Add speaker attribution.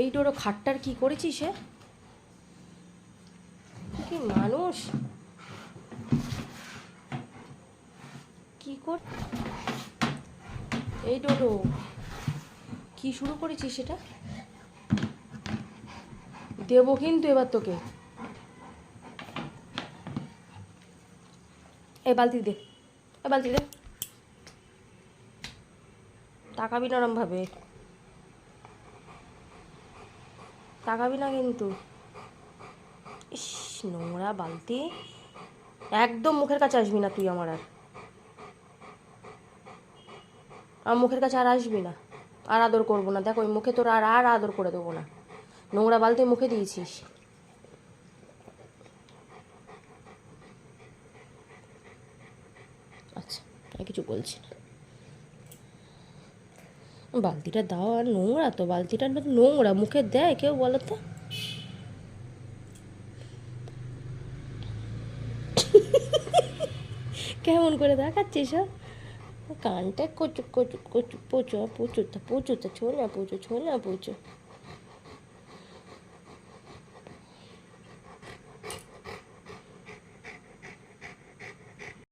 Speaker 1: এই ডোরো খাটটার কি করেছিস সে? কি মানুষ, কি কর। এই ডোরো কি শুরু করেছিস সেটা? দেবো কিন্তু এবার তোকে। এই বালতি দে, এই বালতি দে। তাকাবি না ওরমভাবে, তাকাবি না কিন্তু। ইস, নোংরা বালতি। একদম মুখের কাছে আসবি না তুই আমার, আর মুখের কাছে আর আসবি না। আর আদর করবো না, দেখো ওই মুখে তোর আর আর আদর করে দেবো না। নোংরা বালতি মুখে দিয়েছিস। আচ্ছা, আর কিছু বলছি না। বালতিটা দাও। আর নোংরা তো, বালতিটা নোংরা, মুখে দেয় কেউ বলো তো? কেমন করে দেখাচ্ছিস? কানটা কচু কচু কচু, প্রচুর প্রচুর প্রচুর, ছোলা প্রচুর, ছোলা প্রচুর।